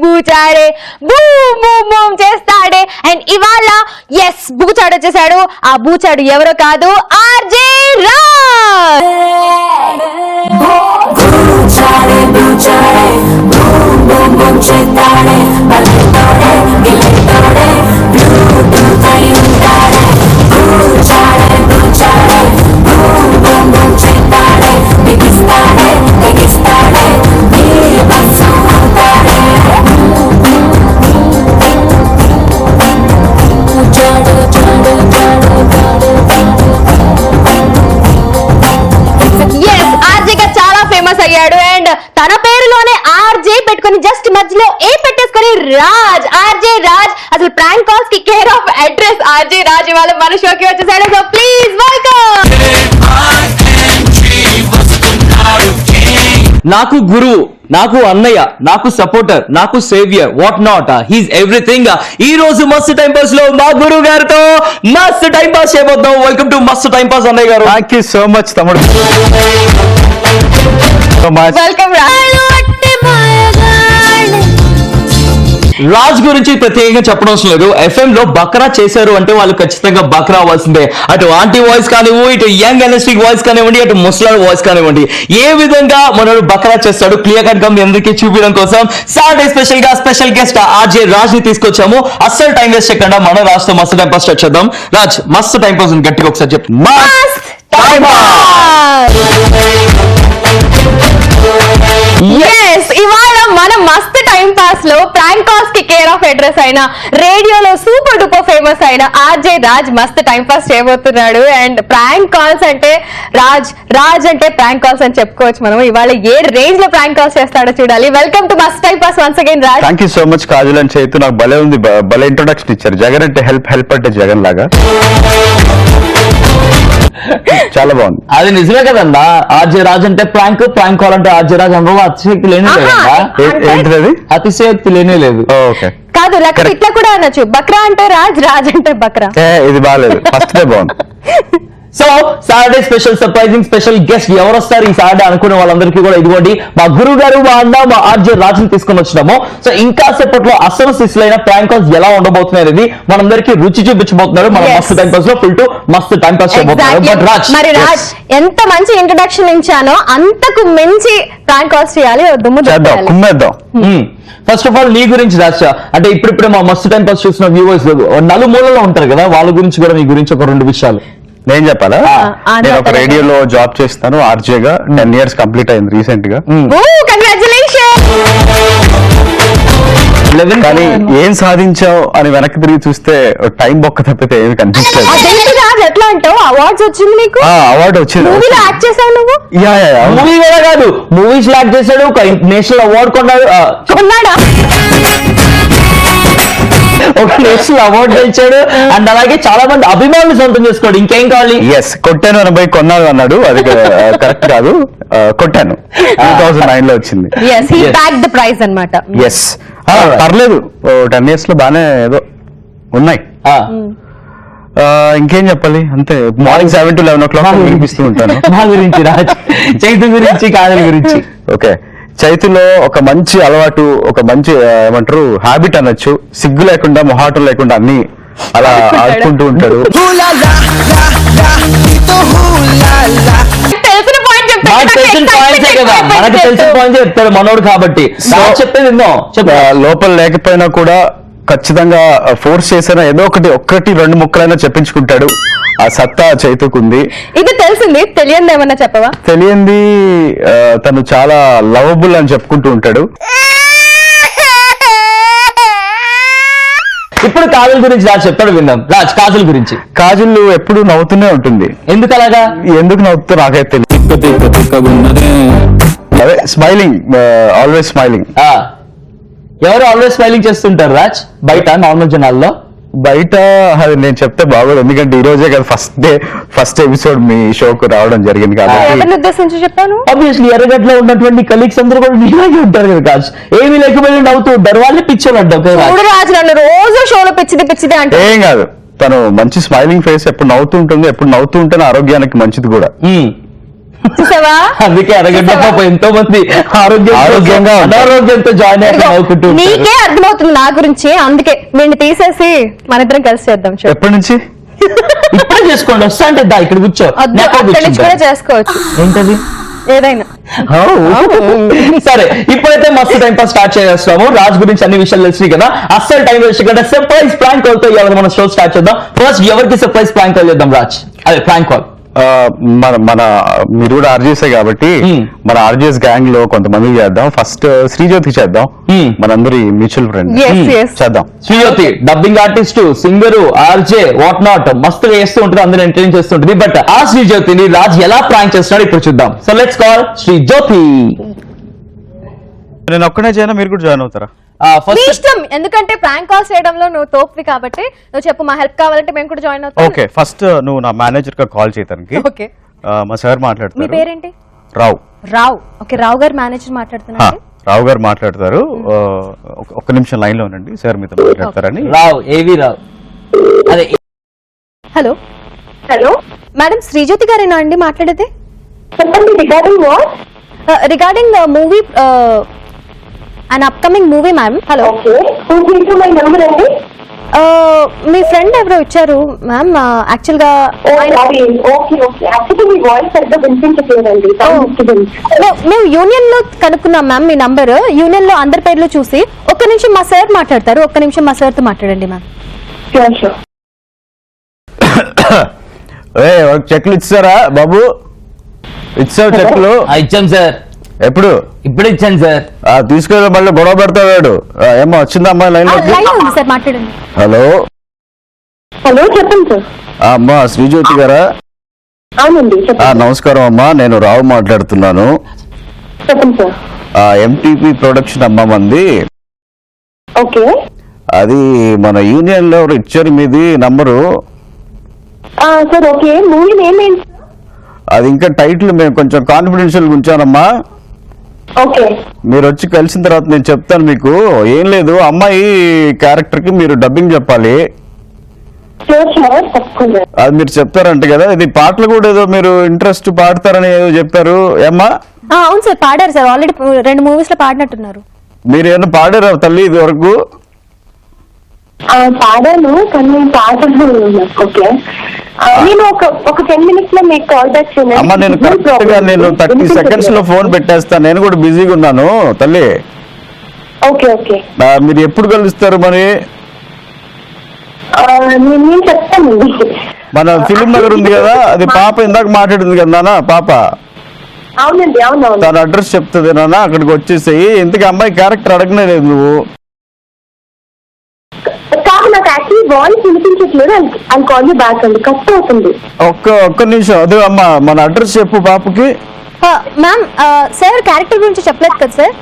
బూచాడే boom boom boom చేస్తాడే. And ఇవాళ yes బూచాడు వచ్చేసాడు. ఆ బూచాడు ఎవరో కాదు, ఆర్జే రాజ్. అయ్యాడు అండ్ తన పేరులోనే ఆర్జే పెట్టుకుని జస్ట్ మధ్యలో ఏ పెట్టేసుకుని రాజ్, ఆర్జే రాజ్. అసలు ప్రాంక్ కాల్స్ కి care of address RJ Raj ఇవాళ మన షోకి వచ్చేసాడు. So please welcome. నాకు గురువు, నాకు అన్నయ్య, నాకు సపోర్టర్, నాకు saviour, what not, he's everything. ఈ రోజు మస్తు టైం పాస్ లో మా గురువు గారితో మస్తు టైం పాస్ చేయబోతున్నాం. వెల్కమ్ టు మస్తు టైం పాస్ అన్నయ్య గారు. థ్యాంక్ యూ సో మచ్ తమ్ముడు. వెల్కమ్ రాజ్ గురించి ప్రత్యేకంగా చెప్పడం అవసరం లేదు. FM లో బక్రా చేశారు అంటే వాళ్ళు ఖచ్చితంగా బక్రా అవ్వాల్సిందే. అటు ఆంటీ వాయిస్ కానివ్వండి, ఇటు యంగ్ ఎనర్జిటిక్ వాయిస్ కానివ్వండి, అటు ముస్లాడ్ వాయిస్ కానివ్వండి, ఏ విధంగా మనోడు బక్రా చేస్తాడు క్లియర్ కట్ గా మీ అందరికీ చూపించడం కోసం సాటర్డే స్పెషల్ గా స్పెషల్ గెస్ట్ ఆర్జే రాజ్ ని తీసుకొచ్చాము. అస్సలు టైం వేస్ట్ చేయకుండా మన రాజ్ తో మస్తు టైం పాస్ స్టార్ట్ చేద్దాం. రాజ్ మస్తు టైం పాస్ గట్టిగా ఒకసారి చెప్పు. ఇవాళ మన మస్తు టైం పాస్ లో ప్రాంక్ కాల్స్ కి కేర్ ఆఫ్ అడ్రస్ అయిన, రేడియోలో సూపర్ డూపర్ ఫేమస్ అయిన ఆర్జే రాజ్ మస్తు టైం పాస్ చేయబోతున్నాడు. అండ్ ప్రాంక్ కాల్స్ అంటే రాజ్ అంటే ప్రాంక్ కాల్స్ అని చెప్పుకోవచ్చు మనం. ఇవాళ ఏ రేంజ్ లో ప్రాంక్ కాల్స్ చేస్తాడో చూడాలి. వెల్కమ్ టు మస్తు time pass once again Raj. Thank you so much Kajal and Chaitu. నాకు భలే ఉంది, భలే ఇంట్రొడక్షన్ ఇచ్చారు. జగన్ అంటే హెల్ప్ అంటే జగన్ లాగా చాలా బాగుంది. అది నిజమే కదన్నా. ఆర్జే రాజ్ అంటే ప్రాంక్ కాల్ అంటే ఆర్జే రాజ్ అనుభవం అతిశక్తి లేనే లేదు. ఏంటిది? అతిశక్తి లేనే లేదు. ఓకే కాదు, లేకపోతే ఇట్లా కూడా అనొచ్చు, బక్రా అంటే రాజ్ అంటే బక్రా. ఇది బాగాలేదు, ఫస్ట్ డే బాగుంది. So Saturday special surprising special guest ఎవరు వస్తారు ఈ సాటర్డే అనుకునే వాళ్ళందరికీ కూడా ఇదిగోండి మా గురువు గారు, మా అన్న, మా ఆర్జే రాజుని తీసుకొని వచ్చినాము. సో ఇంకా సేపట్లో అసలు సిస్లైన ప్రాంక్ కాల్స్ ఎలా ఉండబోతున్నాయి అనేది మనందరికీ రుచి చూపించబోతున్నారు. మన మస్తు టైం పాస్ లో ఫుల్ టు మస్తు టైం పాస్ చేయబోతున్నారు. బట్ మరి రాజ్ ఎంత మంచి ఇంట్రొడక్షన్ ఇచ్చానో అంతకు మించి ప్రాంక్ కాల్స్ చేయాలి. కుమ్మేద్దాం. ఫస్ట్ ఆఫ్ ఆల్ నీ గురించి రాజ్, అంటే ఇప్పుడిప్పుడే మా మస్తు టైం పాస్ చూసిన వ్యూవర్స్ నలుమూలలో ఉంటారు కదా, వాళ్ళ గురించి కూడా మీ గురించి ఒక 2 విషయాలు నేను చెప్పాలా? నేను ఒక రేడియోలో జాబ్ చేస్తాను ఆర్జేగా. 10 years కంప్లీట్ అయింది రీసెంట్ గా. కానీ ఏం సాధించావు అని వెనక్కి తిరిగి చూస్తే టైం బొక్క తప్పితే ఏమి కనిపించలేదు. ఎట్లా అంటావు? అవార్డ్స్ వచ్చింది నీకు? అవార్డు వచ్చింది. మూవీలో యాక్ట్ చేసావు నువ్వు? మూవీ కూడా కాదు, మూవీస్ యాక్ట్ చేశాడు, నేషనల్ అవార్డు కొన్నాడా? ఒక నేషనల్ అవార్డు గెలిచాడు. అండ్ అలాగే చాలా మంది అభిమానులు సొంతం చేసుకోడు. ఇంకేం కావాలి? ఎస్, కొట్టాను అని పోయి కొన్నాను అన్నాడు. అది కరెక్ట్ కాదు. కొట్టాను 2009 లో వచ్చింది. ఎస్, పర్లేదు. 10 years లో బానే ఏదో ఉన్నాయి. ఇంకేం చెప్పాలి, అంతే. మార్నింగ్ 7 to 11 o'clock వినిపిస్తూ ఉంటాను. మా గురించి రాజ్, చైతు గురించి, కాదల్ గురించి. ఓకే, చైతులో ఒక మంచి అలవాటు, ఒక మంచి ఏమంటారు హ్యాబిట్ అనొచ్చు. సిగ్గు లేకుండా, మొహాటం లేకుండా అన్ని అలా ఆడుకుంటూ ఉంటాడు. మనకు తెలిసిన పాయింట్సే కదా, మనకు తెలిసిన పాయింట్స్ చెప్తాడు మనోడు కాబట్టి చెప్పేది విందాం. లోపల లేకపోయినా కూడా ఖచ్చితంగా ఫోర్స్ చేసినా ఏదో ఒక్కటి 2 ముక్కలైనా చెప్పించుకుంటాడు. ఆ సత్తా చైతుకుంది. ఇది తెలిసింది. తెలియంది ఏమన్నా చెప్పవా? తెలియంది తను చాలా లవబుల్ అని చెప్పుకుంటూ ఉంటాడు. ఇప్పుడు కాజల్ గురించి రాజ్ చెప్తాడు విందాం. రాజ్, కాజల్ గురించి. కాజల్ ఎప్పుడు నవ్వుతూనే ఉంటుంది. ఎందుకు అలాగా? ఎందుకు నవ్వుతూ నాకైతే అదే స్మైలింగ్, ఆల్వేస్ స్మైలింగ్. ఎవరు ఆల్వేస్ స్మైలింగ్ చేస్తుంటారు రాజ్ బయట నార్మల్ జనాల్లో? బయట అది నేను చెప్తే బాగోదు, ఎందుకంటే ఈ రోజే కదా ఫస్ట్ ఎపిసోడ్ మీ షోకు రావడం జరిగింది కాబట్టి. ఎవరిని ఉద్దేశించి చెప్పాను? ఆబ్వియస్లీ ఎర్రగడ్డలో ఉన్నటువంటి కలీగ్స్ అందరూ కూడా నీలాగే ఉంటారు కదా రాజ్. ఏమీ లేకపోయినా నవ్వుతూ ఉంటారు, వాళ్ళే పిచ్చోళ్ళు అంటావు కదా చూడు రాజు, నన్ను రోజు షోలో పిచ్చిది అంటే. ఏం కాదు, తను మంచి స్మైలింగ్ ఫేస్, ఎప్పుడు నవ్వుతూ ఉంటుంది. ఎప్పుడు నవ్వుతూ ఉంటేనే ఆరోగ్యానికి మంచిది కూడా. చూసావా? అందుకే ఎర్రగడ్డ పాప ఎంతో మంది ఆరోగ్యంగా అనారోగ్యంతో జాయిన్ అయ్యి నవ్వుకుంటూ. నీకే అర్థమవుతుంది నా గురించి, అందుకే వీడిని తీసేసి మన ఇద్దరం కలిసి చేద్దాం. ఎప్పటి నుంచి? ఇప్పుడే చేసుకోండి, వస్తా అంటే దా ఇక్కడ కూర్చో. అక్కడి నుంచి కూడా చేసుకోవచ్చు ఏంటది ఏదైనా. సరే, ఇప్పుడైతే మస్తు టైం పాస్ స్టార్ట్ చేస్తాము. రాజ్ గురించి అన్ని విషయాలు తెలిసినాయి కదా, అస్సలు టైం వేస్ట్ కదా. సర్ప్రైజ్ ప్రాంక్ కాల్ తో ఎవరు మన షో స్టార్ట్ చేద్దాం. ఫస్ట్ ఎవరికి సర్ప్రైజ్ ప్రాంక్ కాల్ చేద్దాం రాజ్? అదే ప్రాంక్ కాల్. మన మీరు కూడా ఆర్జీఎస్ కాబట్టి మన ఆర్జీఎస్ గ్యాంగ్ లో కొంతమంది చేద్దాం. ఫస్ట్ శ్రీజ్యోతికి చేద్దాం, మనందరి మ్యూచువల్ ఫ్రెండ్ చేద్దాం. Srijyothi dubbing artist, singer, RJ, what not మస్తు వేస్తూ ఉంటుంది, అందరూ ఎంటర్టైన్ చేస్తుంటుంది. బట్ ఆ శ్రీజ్యోతిని రాజ్ ఎలా ప్రాంక్ చేస్తున్నాడు ఇప్పుడు చూద్దాం. So let's call Srijyothi. నేను ఒక్కనే చేయనా, మీరు కూడా జాయిన్ అవుతారా? ఇష్టం, ఎందుకంటే ప్రాంక్ కాల్స్ చేయడంలో నువ్వు తోపువి కాబట్టి నువ్వు చెప్పు. మా హెల్ప్ కావాలంటే మేము కూడా జాయిన్ అవుతాం. ఓకే, ఫస్ట్ నువ్వు నా మేనేజర్ గా కాల్ చేయడానికి. ఓకే, మా సార్ మాట్లాడతారు. మీ పేరేంటి? రావు. ఓకే, రావు గారు మేనేజర్ మాట్లాడుతున్నారు. రావు గారు మాట్లాడతారు. ఒక్క నిమిషం లైన్ లో ఉండండి, సార్ మీతో మాట్లాడతారని. రావు, ఏవి రావు. అదే. హలో మేడం, శ్రీజ్యోతి గారేనా అండి మాట్లాడేది? చెప్పండి. Regarding what? Regarding movie, an upcoming movie, ma'am. Hello. Okay. Who gave you my number అండి? మీ ఫ్రెండ్ ఎవరో ఇచ్చారు మ్యామ్. యాక్చువల్ గా ఓకే. యాక్చువల్లీ మీ వాయిస్ సరిగ్గా వినిపించట్లేదండి. మేము యూనియన్ లో కనుక్కున్నాం మ్యామ్ మీ నంబర్. యూనియన్ లో అందరి పేర్లు చూసి ఒక్క నిమిషం మా సార్ మాట్లాడతారు, ఒక్క నిమిషం మా సార్ తో మాట్లాడండి మ్యామ్. చెక్లు ఇచ్చారా బాబు? ఇచ్చావు చెక్లు? ఇచ్చాం సార్. ఎప్పుడు? ఇప్పుడు ఇచ్చాను సార్. తీసుకెళ్ళి మళ్ళీ గొడవ పెడతాడు. ఏమో వచ్చిందా అమ్మాయి లైన్ లో? సార్ మాట్లాడండి. హలో చెప్పండి సార్. అమ్మా శ్రీజ్యోతి గారా? అవునండి. నమస్కారం అమ్మా, నేను రావు మాట్లాడుతున్నాను. చెప్పండి సార్. ఎంటీపీ ప్రొడక్షన్ అమ్మా మంది. ఓకే. అది మన యూనియన్ లో ఇచ్చారు మీది number. Sir okay. Movie name ఏంటి? అది ఇంకా టైటిల్ మేము కొంచెం కాన్ఫిడెన్షియల్ ఉంచానమ్మా. ఓకే. మీరు వచ్చి కలిసిన తర్వాత నేను చెప్తాను మీకు. ఏం లేదు, అమ్మాయి క్యారెక్టర్ కి మీరు డబ్బింగ్ చెప్పాలి. అది మీరు చెప్తారంట కదా. ఇది పాటలు కూడా ఏదో మీరు ఇంట్రెస్ట్ పాడతారని ఏదో చెప్పారు ఏమ్మా? అవును సార్, పాడారు సార్. ఆల్రెడీ 2 మూవీస్ లో పాడినట్టున్నారు. మీరు ఏమన్నా పాడారా తల్లి ఇది వరకు? పాడాను, కానీ పాటలు. ఓకే, నేను ఒక 10 minutes లో మీకు కాల్ బ్యాక్ చేయండి. అమ్మా నేను కరెక్ట్ గా నేను 30 seconds లో ఫోన్ పెట్టేస్తాను, నేను కూడా బిజీగా ఉన్నాను తల్లి. ఓకే. మీరు ఎప్పుడు కలుస్తారు మరి? నేను చెప్తానండి. మన ఫిలిం నగర్ ఉంది కదా, అది పాప ఇందాక మాట్లాడింది కదా నాన్న, పాప. అవునండి. అవునవును. తన అడ్రస్ చెప్తుంది నాన్న, అక్కడికి వచ్చేసేయి. ఇంతకీ అమ్మాయి క్యారెక్టర్ అడగలేదు నువ్వు. నాకు యాక్చువల్లీ వాయిస్ వినిపించట్లేదు. అది కాల్ యూ బ్యాక్ అండి, కష్టం అవుతుంది. ఒక్క నిమిషం. అదే అమ్మా మన అడ్రస్ చెప్పు పాపకి. మ్యామ్ సార్ క్యారెక్టర్ గురించి చెప్పలేదు కదా సార్.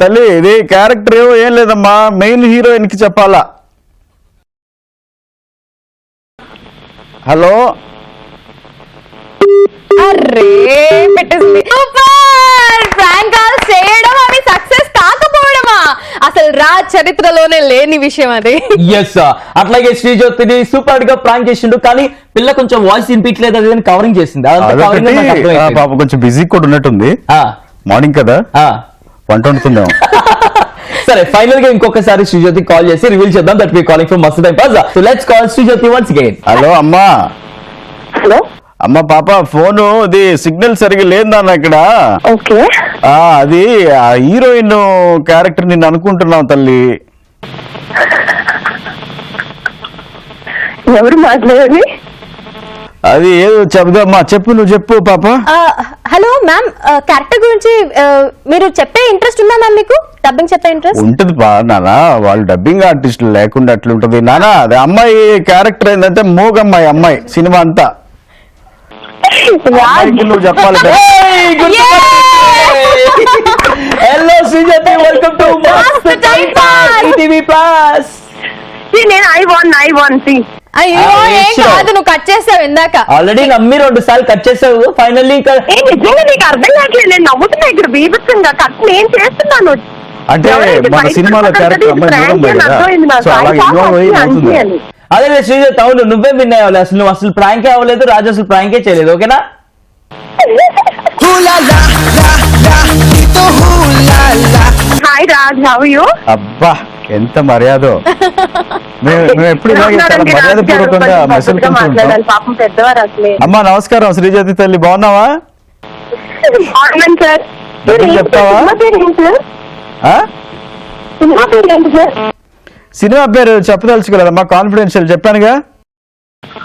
తల్లి ఇది క్యారెక్టర్ ఏం లేదమ్మా, మెయిన్ హీరోయిన్ కి చెప్పాలా. హలో. అరే పెట్టేసింది. ప్రాంక్ కాల్స్ చేయడం అవి సక్సెస్ కాకపోవడమా అసలు రాజ్ చరిత్రలోనే లేని విషయం అది. ఎస్, అట్లాగే శ్రీజ్యోతిని సూపర్ గా ప్రాంక్ చేసిండు, కానీ పిల్ల కొంచెం వాయిస్ వినిపించలేదు, అది కవరింగ్ చేసింది. పాప కొంచెం బిజీ కూడా ఉన్నట్టుంది, మార్నింగ్ కదా, వంట వండుతుందాం. సరే, ఫైనల్ గా ఇంకొకసారి శ్రీజ్యోతి కాల్ చేసి రివీల్ చేద్దాం that we calling from Mast time pass. So let's call Srijyothi once again. Hello అమ్మా. హలో అమ్మ పాప, ఫోను ఇది సిగ్నల్ సరిగా లేదన్న ఇక్కడ. ఓకే. అది హీరోయిన్ క్యారెక్టర్ నిన్ను అనుకుంటున్నావు తల్లి. ఎవరు మాట్లాడేది? అది ఏదో చెప్దామా, చెప్పు, నువ్వు చెప్పు పాప. హలో మ్యామ్, క్యారెక్టర్ గురించి మీరు చెప్పే ఇంట్రెస్ట్ ఉందా మ్యామ్? మీకు డబ్బింగ్ చెప్పే ఇంట్రెస్ట్ ఉంటది బా నానా, వాళ్ళు డబ్బింగ్ ఆర్టిస్టులు లేకుండా అట్లుంటది నానా. అది అమ్మాయి క్యారెక్టర్ ఏంటంటే మూగమ్మాయి అమ్మాయి సినిమా అంతా. అమ్మాయికి నువ్వు చెప్పాలి. Hello శ్రీజతి, welcome to Mast time pass ETV plus. నేను ఐ వాన్ అయ్యో ఏం కాదు, నువ్వు కట్ చేసావు ఇందాక. ఆల్రెడీ నమ్మి 2 సార్లు కట్ చేసావు. ఫైనల్లీ నిజంగా నీకు అర్థం కావట్లేదు. నేను నవ్వుతున్నా ఇక్కడ బీభత్సంగా కట్ నేను చేస్తున్నాను. అంటే మన సినిమాలో క్యారెక్టర్ అమ్మాయి మూగమ్మాయి కదా, సో అలా ఇన్వాల్వ్ అయ్యి అవుతుంది. అదే శ్రీజత్, అవును నువ్వే విన్ అవ్వాలి. అసలు నువ్వు అసలు ప్రాంకే అవ్వలేదు, రాజు అసలు ప్రాంకే చేయలేదు. ఓకేనా? Hi Raj, how you? అబ్బా ఎంత మర్యాదో. మేము ఎప్పుడు ఇలాగే చాలా మర్యాదపూర్వకంగా మెసులుకుంటూ ఉంటాం. పాపం పెద్దవారు అసలే. అమ్మా నమస్కారం శ్రీజతి తల్లి, బాగున్నావా? సార్ డబ్బింగ్ చెప్తావా? ఆ? సినిమా పేరు చెప్పదలుచుకోలేదమ్మా, కాన్ఫిడెన్షియల్ చెప్పానుగా.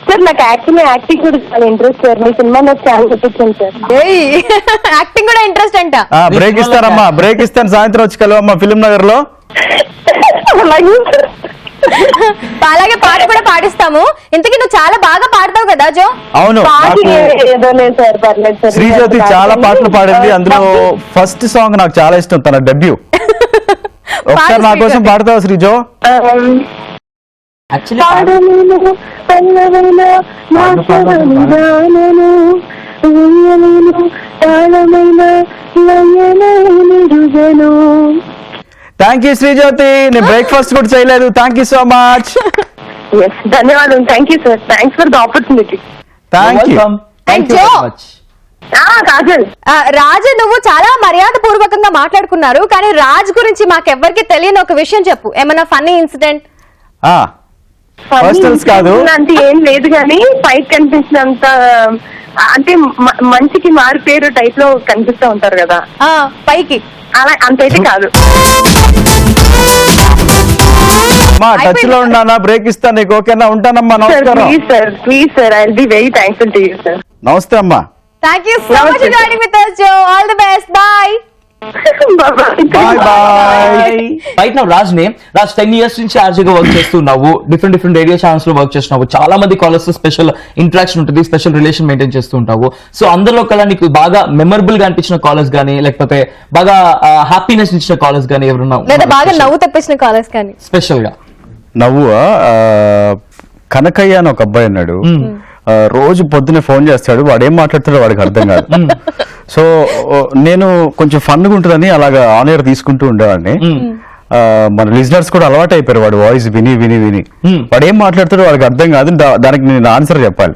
సార్ నాకు యాక్చువల్లీ యాక్టింగ్ కూడా చాలా ఇంట్రెస్ట్ సార్. మీ సినిమా నాకు చాలా చెప్పించాను సార్. యాక్టింగ్ కూడా ఇంట్రెస్ట్ అంట. బ్రేక్ ఇస్తానమ్మా, బ్రేక్ ఇస్తాను. సాయంత్రం వచ్చి కలవమ్మా ఫిలిం నగర్ లో. అలాగే పాట కూడా పాడిస్తాము. ఇంతకీ నువ్వు చాలా బాగా పాడతావు కదా జో? అవును, సార్ పర్లేదు సార్. శ్రీజ్యోతి చాలా పాటలు పాడింది. అందులో ఫస్ట్ సాంగ్ నాకు చాలా ఇష్టం, తన డెబ్యూ. ఒకసారి నా కోసం పాడతావా శ్రీజో? థ్యాంక్ యూ శ్రీజ్యోతి, నేను బ్రేక్ఫాస్ట్ కూడా చేయలేదు. Thank you so much. ధన్యవాదాలు. Thank you sir. Thanks for the opportunity. Thank you. Thank you very much. Kajal, Raju నువ్వు చాలా మర్యాద పూర్వకంగా మాట్లాడుకున్నారు, కానీ రాజ్ గురించి మాకెవ్వరికి తెలియని ఒక విషయం చెప్పు. ఏమైనా ఫన్నీ ఇన్సిడెంట్? పర్సనల్స్ కాదు అంటే ఏం లేదు కానీ ఫైట్ కనిపించినంత అంటే మంచికి మారు పేరు టైప్ లో కనిపిస్తూ ఉంటారు కదా పైకి, అలా అంతైతే కాదు. మా టచ్ లో ఉన్నానా? బ్రేక్ ఇస్తాను నీకు, ఓకేనా? ఉంటానమ్మా, నమస్కారం. Please sir, I will be very thankful to you sir. నమస్తే అమ్మా. Thank you so much for joining with us జో. All the best. Bye bye bye. Right now Raj 10 years నుంచి ఆర్జీగా వర్క్ చేస్తున్నావు. డిఫరెంట్ రేడియో ఛానల్స్ లో work చేస్తున్నావు. చాలా మంది కాలర్స్ స్పెషల్ ఇంటరాక్షన్ ఉంటుంది, స్పెషల్ రిలేషన్ మెయింటైన్ చేస్తూ ఉంటావు. సో అందరిలో కల్లా నీకు బాగా మెమరబుల్ గా అనిపించిన కాలర్స్ గానీ, లేకపోతే బాగా హ్యాపీనెస్ ఇచ్చిన కాలర్స్ గానీ ఎవరున్నా, లేదా బాగా నవ్వు తెప్పించిన కాలర్స్ కానీ? స్పెషల్ గా నవ్వు కనకయ్య అని ఒక అబ్బాయి ఉన్నాడు. రోజు పొద్దునే ఫోన్ చేస్తాడు. వాడు ఏం మాట్లాడుతాడో వాడికి అర్థం కాదు. సో నేను కొంచెం ఫన్గా ఉంటుందని అలాగా ఆన్ ఎయిర్ తీసుకుంటూ ఉండేవాడిని. మన లిజనర్స్ కూడా అలవాటు అయిపోయారు వాడు వాయిస్ విని విని విని. వాడు ఏం మాట్లాడుతాడో వాడికి అర్థం కాదు, దానికి నేను ఆన్సర్ చెప్పాలి.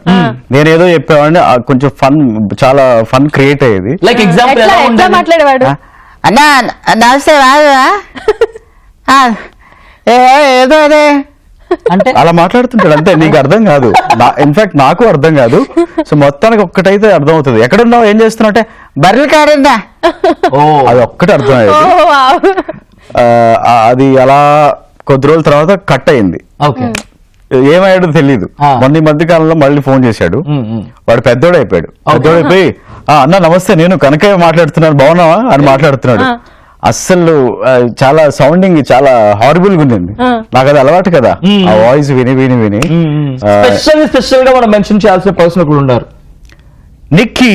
నేనేదో చెప్పేవాడిని, కొంచెం ఫన్, చాలా ఫన్ క్రియేట్ అయ్యేది. లైక్ ఎగ్జాంపుల్ ఎట్లా మాట్లాడేవాడు? అన్నా నమస్తే రాదా ఏదో అదే అంటే అలా మాట్లాడుతుంటాడు అంతే, నీకు అర్థం కాదు. ఇన్ఫాక్ట్ నాకు అర్థం కాదు. సో మొత్తానికి ఒక్కటైతే అర్థం అవుతుంది. ఎక్కడున్నావు, ఏం చేస్తున్నావు అంటే బర్రెలు కారిందా. అది ఒక్కటి అర్థం అయ్యేది. అది అలా కొద్ది రోజుల తర్వాత కట్ అయింది. ఓకే, ఏమయ్యాడో తెలీదు. మొన్న ఈ మధ్య కాలంలో మళ్ళీ ఫోన్ చేశాడు. వాడు పెద్దోడైపోయాడు. పెద్దోడైపోయి అన్న నమస్తే, నేను కనకయ్య మాట్లాడుతున్నాను, బాగున్నావా అని మాట్లాడుతున్నాడు. అస్సలు చాలా సౌండింగ్ చాలా హారబుల్ గా ఉంది. నాకు అది అలవాటు కదా, ఆ వాయిస్ విని విని విని. స్పెషల్ గా మనం మెన్షన్ చేయాల్సిన పర్సన్ కూడా ఉన్నారు, నిక్కీ.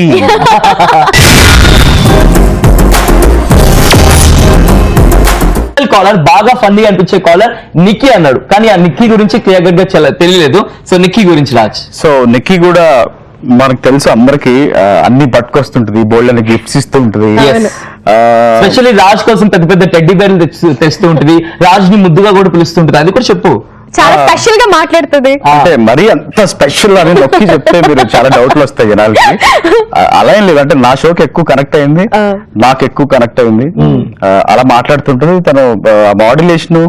కాలర్, బాగా ఫన్నీ అనిపించే కాలర్ నిక్కీ అన్నాడు, కానీ ఆ నిక్కీ గురించి క్లియర్ గా తెలియలేదు. సో నిక్కీ గురించి రాజ్. సో నిక్కీ కూడా మనకు తెలుసు అందరికి, అన్ని పట్టుకొస్తుంటది, బోల్డ్ అని గిఫ్ట్స్ ఇస్తూ ఉంటది. స్పెషల్లీ రాజ్ కోసం పెద్ద పెద్ద టెడ్డీ బేర్లు తెస్తూ ఉంటుంది, రాజ్ ని ముద్దుగా కూడా పిలుస్తుంటది. అది కూడా చెప్పు. చాలా స్పెషల్ గా మాట్లాడుతుంది. అంటే మరీ అంత స్పెషల్ అని నొక్కి చెప్తే మీరు చాలా డౌట్లు వస్తాయి జనాలకి. అలా ఏం లేదు, అంటే నా షోకి ఎక్కువ కనెక్ట్ అయింది, నాకు ఎక్కువ కనెక్ట్ అయింది. అలా మాట్లాడుతుంటది. తను మాడ్యులేషన్,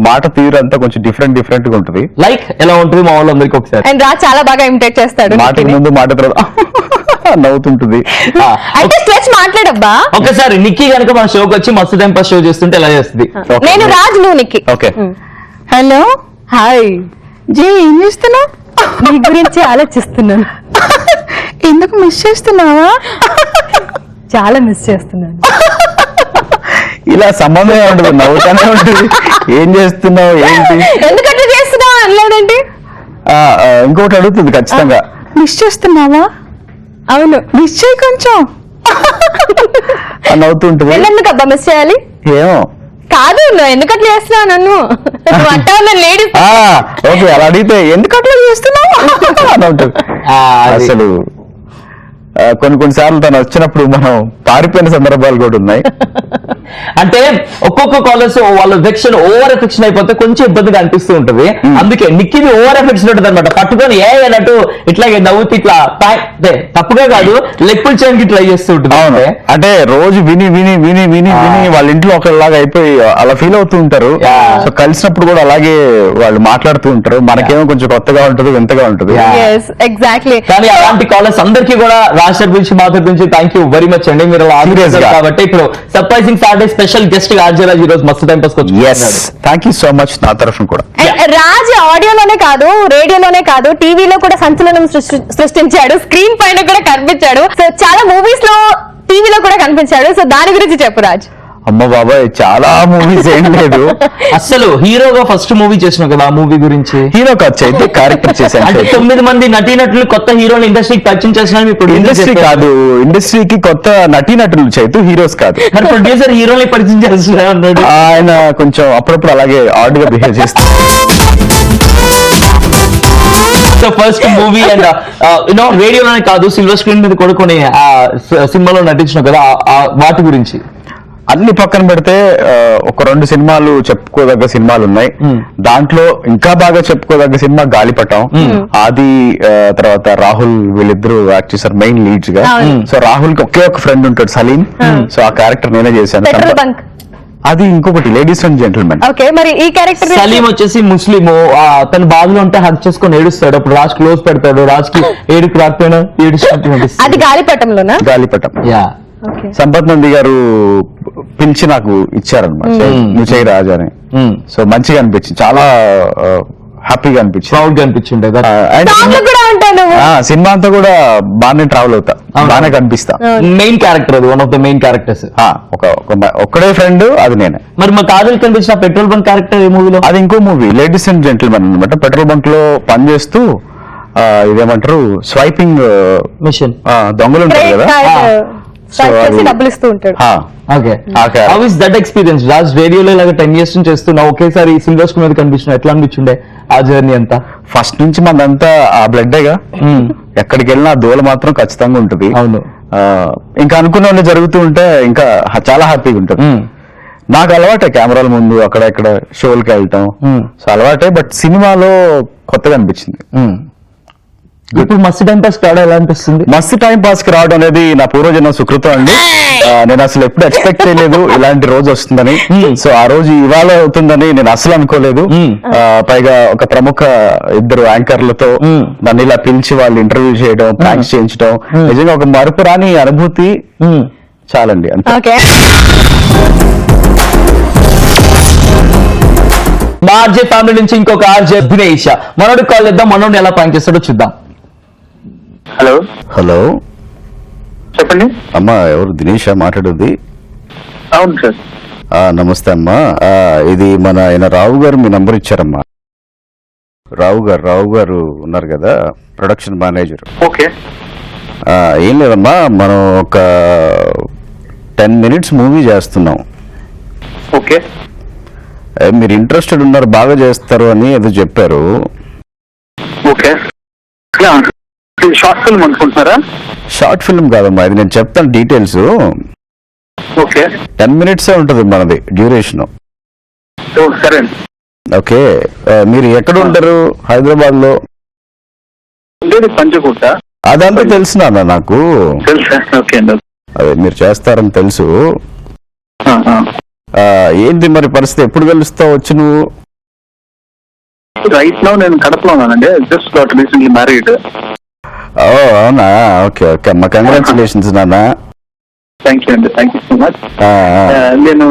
మాట తీరు అంతా కొంచెం డిఫరెంట్ గా ఉంటుంది. లైక్ ఎలా ఉంటుంది మా వాళ్ళందరికీ ఒకసారి. అండ్ రాజ్ చాలా బాగా ఇమిటేట్ చేస్తాడు. మాట ముందు మాట తర్వాత నవ్వుతుంటుంది. అయితే స్ట్రెచ్ మాట్లాడబ్బా. ఒకసారి నిక్కీ కనుక మన షోకి వచ్చి మస్తు టైం పాస్ షో చేస్తుంటే ఎలా చేస్తుంది? నేను రాజ్, నువ్వు Nikki. Okay. Hello hi ji, ఏం చేస్తున్నావు? నీ గురించి ఆలోచిస్తున్నాను. ఎందుకు మిస్ చేస్తున్నావా? చాలా మిస్ చేస్తున్నాను. ఇలా సంబంధమే ఉండదు, నవ్వుతానే ఉంటుంది. ఏం చేస్తున్నావు ఏంటి? ఎందుకంటే చేస్తున్నావు అనలేదండి. ఇంకోటి అడుగుతుంది ఖచ్చితంగా, మిస్ చేస్తున్నావా? అవును, మిస్ చేయి కొంచెం. నవ్వుతుంటుంది. ఎందుకు అబ్బా మిస్ చేయాలి? ఏమో కాదు, నువ్వు ఎందుకట్లా చేస్తున్నావు నన్ను? నువ్వు అంటావు నన్ను లేడీస్. ఓకే, అలా అడిగితే ఎందుకు అట్లా చేస్తున్నావు అని ఉంటుంది. అసలు కొన్ని సార్లు తను వచ్చినప్పుడు మనం పారిపోయిన సందర్భాలు కూడా ఉన్నాయి. అంటే ఒక్కొక్క కాలర్స్ వాళ్ళ ఎఫెక్షన్ ఓవర్ ఎఫెక్షన్ అయిపోతే కొంచెం ఇబ్బందిగా అనిపిస్తూ ఉంటుంది. అందుకే నిక్కిది ఓవర్ ఎఫెక్షన్ ఉంటుంది అనమాట. పట్టుకొని అన్నట్టు ఇట్లాగే నవ్వుతూ ఇట్లా తప్పుగా కాదు లెక్కులు చేయడానికి ట్రై చేస్తూ ఉంటుంది. అవును, అంటే రోజు విని విని విని విని విని వాళ్ళ ఇంట్లో ఒకలాగా అయిపోయి అలా ఫీల్ అవుతూ ఉంటారు. సో కలిసినప్పుడు కూడా అలాగే వాళ్ళు మాట్లాడుతూ ఉంటారు. మనకేమో కొంచెం కొత్తగా ఉంటుంది, వింతగా ఉంటుంది. ఎగ్జాక్ట్లీ. కానీ అలాంటి కాలర్స్ అందరికీ కూడా రాష్ట్ర గురించి మాధవ్ గురించి థ్యాంక్ యూ వెరీ మచ్ అండి. మీరు కాబట్టి ఇప్పుడు సర్ప్రైజింగ్ సాటర్డే స్పెషల్ గెస్ట్ గా ఆర్జే రాజ్ ఈ రోజు మస్తు time pass thank you so much నా తరఫున కూడా. రాజ్ ఆడియోలోనే కాదు, రేడియోలోనే కాదు, టీవీలో కూడా సంచలనం సృష్టించాడు. స్క్రీన్ పైన కూడా కనిపించాడు. సో చాలా మూవీస్ లో, టీవీలో కూడా కనిపించాడు. సో దాని గురించి చెప్పు రాజ్. అమ్మ బాబాయ్, చాలా మూవీస్ ఏం లేదు. అసలు హీరోగా ఫస్ట్ మూవీ చేసినావు కదా, ఆ మూవీ గురించి. హీరో ఖర్చు అయితే క్యారెక్టర్ చేశాను. అంటే 9 మంది నటీనటులు కొత్త హీరోని ఇండస్ట్రీకి పరిచయం చేసిన. ఇప్పుడు ఇండస్ట్రీ కాదు, ఇండస్ట్రీకి కొత్త నటీనటులు చైతు, హీరోస్ కాదు. మరి ప్రొడ్యూసర్ హీరోని పరిచయం చేస్తున్నాడు. ఆయన కొంచెం అప్పుడప్పుడు అలాగే ఆడ్ గా బిహేవ్ చేస్తారు. So first movie and you know రేడియోలోనే కాదు సిల్వర్ స్క్రీన్ మీద కూడా కొన్ని సినిమాలో నటించిన కదా, వాటి గురించి అన్ని పక్కన పెడితే ఒక 2 సినిమాలు చెప్పుకోదగ్గ సినిమాలు ఉన్నాయి. దాంట్లో ఇంకా బాగా చెప్పుకోదగ్గ సినిమా గాలిపటం. ఆది తర్వాత రాహుల్, వీళ్ళిద్దరూ యాక్ట్ చేశారు మెయిన్ లీడ్స్ గా. సో రాహుల్ కి ఒకే ఒక ఫ్రెండ్ ఉంటాడు, సలీం. సో ఆ క్యారెక్టర్ నేనే చేశాను. అది ఇంకొకటి లేడీస్ అండ్ జెంటిల్మెన్. ఓకే, మరి ఈ క్యారెక్టర్ సలీం వచ్చేసి ముస్లిం. తన బాధలో ఉంటే హక్ చేసుకొని ఏడుస్తాడు. అప్పుడు రాజ్ క్లోజ్ పెడతాడు. రాజ్ కి ఏడుకు రాకపోయినా ఏడుస్తున్నట్టు. అది గాలిపటంలోనా? గాలిపటం. యా, సంపత్ నంది గారు పిలిచి నాకు ఇచ్చారనమాట, నువ్వు చేయి రాజా అని. సో మంచిగా అనిపించింది, చాలా హ్యాపీగా అనిపించింది, ప్రౌడ్ గా అనిపించింది. సినిమా అంతా కూడా బాగానే ట్రావెల్ అవుతా, బాగానే కనిపిస్తా. మెయిన్ క్యారెక్టర్ అది, one of the main characters. ఒక్కడే ఫ్రెండ్, అది నేనే. మరి మా కాజల్ కనిపించిన పెట్రోల్ బంక్ క్యారెక్టర్ ఏ మూవీలో? అది ఇంకో మూవీ, లేడీస్ అండ్ జెంటిల్మెన్ అనమాట. పెట్రోల్ బంక్ లో పనిచేస్తూ ఇదేమంటారు స్వైపింగ్ మిషన్, దొంగలు ఉంటారు కదా, డబ్బులు ఇస్తూ ఉంటాడు. Okay, how is that experience? Raj రేడియోలో ఇలాగ 10 years నుంచి చేస్తున్నావు, ఒకేసారి సిల్వర్ స్క్రీన్ మీద కనిపించిన, ఎట్లా అనిపించుండే ఆ జర్నీ అంతా? ఫస్ట్ నుంచి మనదంతా ఆ బ్లడ్డేగా, ఎక్కడికి వెళ్ళినా ఆ దూల మాత్రం ఖచ్చితంగా ఉంటుంది. అవును, ఇంకా అనుకున్న జరుగుతూ ఉంటే ఇంకా చాలా హ్యాపీగా ఉంటుంది. నాకు అలవాటే కెమెరాల ముందు అక్కడ ఇక్కడ షోలకి వెళ్ళటం, సో అలవాటే. బట్ సినిమాలో కొత్తగా అనిపించింది. ఇప్పుడు మస్తు టైం పాస్ కావడం ఎలా అనిపిస్తుంది? మస్తు టైం పాస్ కి రావడం అనేది నా పూర్వజన్మ సుకృతం అండి. నేను అసలు ఎప్పుడు ఎక్స్పెక్ట్ చేయలేదు ఇలాంటి రోజు వస్తుందని. సో ఆ రోజు ఇవాళ అవుతుందని నేను అసలు అనుకోలేదు. పైగా ఒక ప్రముఖ 2 యాంకర్లతో నన్ను ఇలా పిలిచి వాళ్ళు ఇంటర్వ్యూ చేయడం, ప్రాంక్స్ చేయించడం, నిజంగా ఒక మరుపురాని అనుభూతి. చాలండి అంతే. మా ఆర్జే ఫ్యామిలీ నుంచి ఇంకొక ఆర్జే దినేష్, మనోడు కాల్ చేద్దాం, మనోడు ఎలా ప్రాంక్ చేస్తాడో చూద్దాం. హలో హలో, చెప్పండి అమ్మా. ఎవరు? దినేష్ మాట్లాడేది? అవును సార్. నమస్తే అమ్మా. ఇది మన ఆయన రావు గారు మీ నంబర్ ఇచ్చారమ్మా. రావు గారు ఉన్నారు కదా, ప్రొడక్షన్ మేనేజర్. ఓకే. ఏం లేదమ్మా, మనం ఒక 10 minutes మూవీ చేస్తున్నాం. ఓకే. మీరు ఇంట్రెస్టెడ్ ఉన్నారు, బాగా చేస్తారు అని ఏదో చెప్పారు. ఓకే, షార్ట్ ఫిల్మ్ అనుకుంటున్నారా? షార్ట్ ఫిల్మ్ కాదమ్మా, ఇది నేను చెప్తాను డీటెయిల్స్. ఓకే. 10 minutes ఉంటుంది మనది డ్యూరేషన్. సరే. ఓకే, మీరు ఎక్కడ ఉంటారు? హైదరాబాద్ లో? పంచకోట. అదంతా తెలుసు నాన్న నాకు. తెలుసా? ఓకే అండి. అదే మీరు చేస్తారని తెలుసు. ఏంటి మరి పరిస్థితి, ఎప్పుడు కలుస్తావు వచ్చి నువ్వు? రైట్ నౌ నేను కడపలో ఉన్నానండి. Just got recently married. అవునా? ఓకే ఓకే అమ్మా, కంగ్రాచులేషన్స్ నాన్న. థ్యాంక్ యూ అండి, థ్యాంక్ యూ సో మచ్. నేను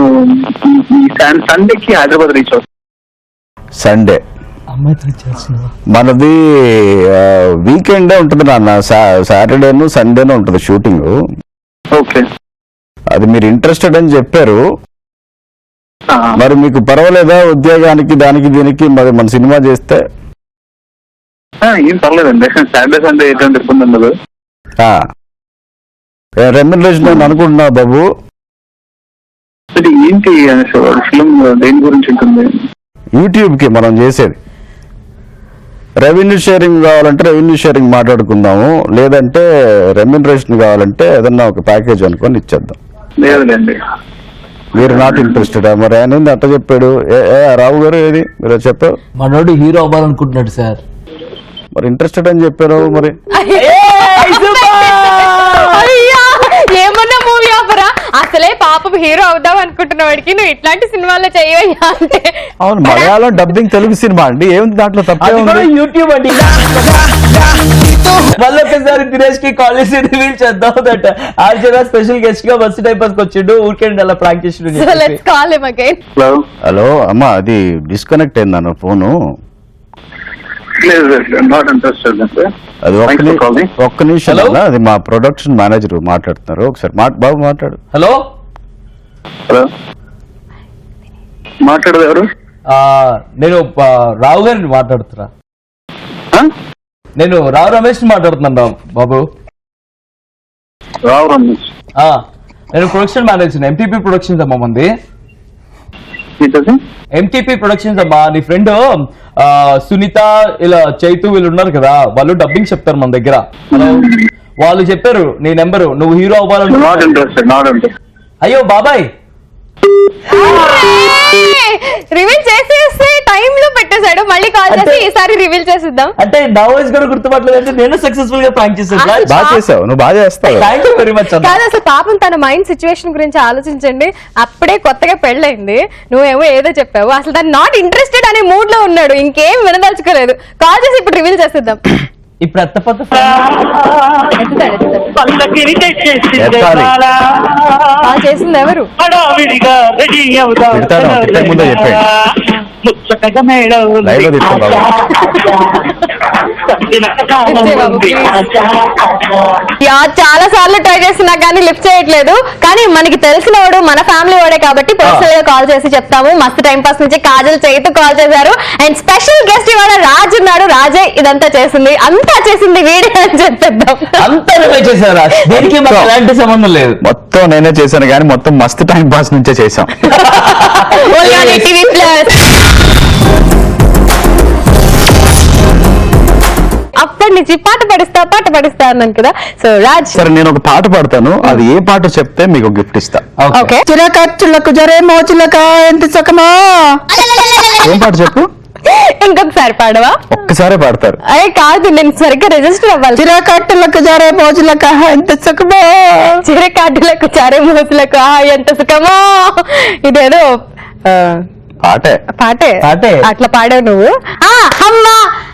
సండేకి హైదరాబాద్ రీచ్ అవుతాను. సండే? మనది వీకెండే ఉంటుంది నాన్న, సాటర్డేను సండేను ఉంటుంది షూటింగ్. ఓకే. అది మీరు ఇంట్రెస్టెడ్ అని చెప్పారు, మరి మీకు పర్వాలేదా ఉద్యోగానికి దానికి దీనికి? మరి మన సినిమా చేస్తే ఏం పర్లేదండి, సాటర్డే సండే ఎటువంటి ఇబ్బంది ఉండదు. రెమ్యునరేషన్ అనుకుంటున్నా బాబు. ఇది ఏంటి ఫిల్మ్ దేని గురించి ఉంటుంది? యూట్యూబ్ కి మనం చేసేది. రెవెన్యూ షేరింగ్ కావాలంటే రెవెన్యూ షేరింగ్ మాట్లాడుకుందాము, లేదంటే రెమ్యునరేషన్ కావాలంటే ఏదన్నా ఒక ప్యాకేజ్ అనుకొని ఇచ్చేద్దాం. లేదులేండి. మీరు నాట్ ఇంట్రెస్టెడ్? మరి ఆయన ఏంది అట్ట చెప్పాడు? రావు గారు ఏది మీరు చెప్పారు? మనోడు హీరో అవ్వాలనుకుంటున్నాడు సార్. మరి ఇంట్రెస్టెడ్ అని చెప్పారు. మరి అయ్యా, ఏమన్నా మూవీ ఆఫరా? అసలే పాపం హీరో అవుదాం అనుకుంటున్న వాడికి నువ్వు ఇట్లాంటి సినిమాల్లో చేయవయ్యా అంటే. అవును, మలయాళం డబ్బింగ్ తెలుగు సినిమా అండి, ఏముంది దాంట్లో తప్పే ఉంది? యూట్యూబ్ అండి. మళ్ళొకసారి దినేష్ కి కాలేజ్ రివీల్ చేద్దాం. ఆర్జన స్పెషల్ గెస్ట్ గా బస్ టైప్ వచ్చిండు, ఊరికే అలా ప్రాంక్ చేసిండు. So let's call him again. Hello. Hello అమ్మా, అది డిస్కనెక్ట్ అయిందన్న ఫోను. లేదు, నాట్ ఇంట్రెస్టెడ్ అండి. అది calling. ఒక్క నిమిషం Hello? అన్న, అది మా ప్రొడక్షన్ మేనేజర్ మాట్లాడుతున్నారు. ఒకసారి బాబు మాట్లాడు. హలో, హలో, మాట్లాడదు ఎవరు? నేను రావు గారిని మాట్లాడుతున్నా. నేను రావు రమేష్ మాట్లాడుతున్నాను బాబు. రావు రమేష్. నేను ప్రొడక్షన్ మేనేజర్, ఎంటీపీ ప్రొడక్షన్స్ అమ్మా మంది. ఎంటీపీ ప్రొడక్షన్స్ అమ్మా. నీ ఫ్రెండ్ సునీత ఇలా చైతు వీళ్ళు ఉన్నారు కదా, వాళ్ళు డబ్బింగ్ చెప్తారు మన దగ్గర. వాళ్ళు చెప్పారు నీ నెంబరు, నువ్వు హీరో అవ్వాలని. Not interested, not interested. అయ్యో బాబాయ్, రివీల్ చేసేస్తే టైం లో పెట్టేశాడు. మళ్ళీ కాల్ చేసి ఈసారి రివీల్ చేసిద్దాం అంటే నా వాయిస్ కూడా గుర్తుపట్టలేదు అంటే నేను సక్సెస్ఫుల్ గా ప్రాంక్ చేశాను. బాగా చేసావు, నువ్వు బాగా చేస్తావు. Thank you very much. కాదు, అసలు పాపం తన మైండ్ సిచ్యువేషన్ గురించి ఆలోచించండి. అప్పుడే కొత్తగా పెళ్ళైంది, నువ్వేమో ఏదో చెప్పావు. అసలు తను నాట్ ఇంట్రెస్టెడ్ అనే మూడ్ లో ఉన్నాడు, ఇంకేం వినదలుచుకోలేదు. కాల్ చేసి ఇప్పుడు రివీల్ చేసేద్దాం. ఇప్పుడు ఎత్తపోతే కాల్ చేసింది ఎవరు? పెడతాను, టికెట్ ముందే చెప్పాడు. లైవ్ లో తీసుకో బాబు. చాలా సార్లు ట్రై చేస్తున్నా కానీ లిఫ్ట్ చేయట్లేదు. కానీ మనకి తెలిసిన వాడు, మన ఫ్యామిలీ వాడే కాబట్టి పర్సనల్ గా కాల్ చేసి చెప్తాము. మస్తు టైం పాస్ నుంచి కాజల్ చైతు కాల్ చేశారు. అండ్ స్పెషల్ గెస్ట్ ఇవాళ రాజ్ ఉన్నాడు. రాజే ఇదంతా చేసింది, అంతా చేసింది వీడే అని చెప్పేద్దాం. అంతా నువ్వే చేశారా? దీనికి మాకు ఎలాంటి సంబంధం లేదు. మొత్తం నేనే చేశాను కానీ మొత్తం మస్తు టైం పాస్ నుంచే చేసాం. అప్పటి నుంచి పాట పడిస్తా అన్నాను కదా. సో రాజ్, సరే నేను ఒక పాట పాడతాను, అది ఏ పాట చెప్తే మీకు గిఫ్ట్ ఇస్తా. ఓకే. చిరకచ్చులకు జరే మోచులక ఎంత చకమా. ఏం పాట చెప్పు? ఇంకొకసారి పాడవా? ఒక్కసారే పాడతారు. అయ్యే కాదు, నేను సరిగ్గా రిజిస్టర్ అవ్వాలి. చిరకట్టులకు జరే మోచులక ఎంత చకమా. చిరకాటులకు చారే మోసులకు ఎంత సుఖమో. ఇదేదో పాటే పాటే పాటే. అట్లా పాడావు నువ్వు. హమ్మ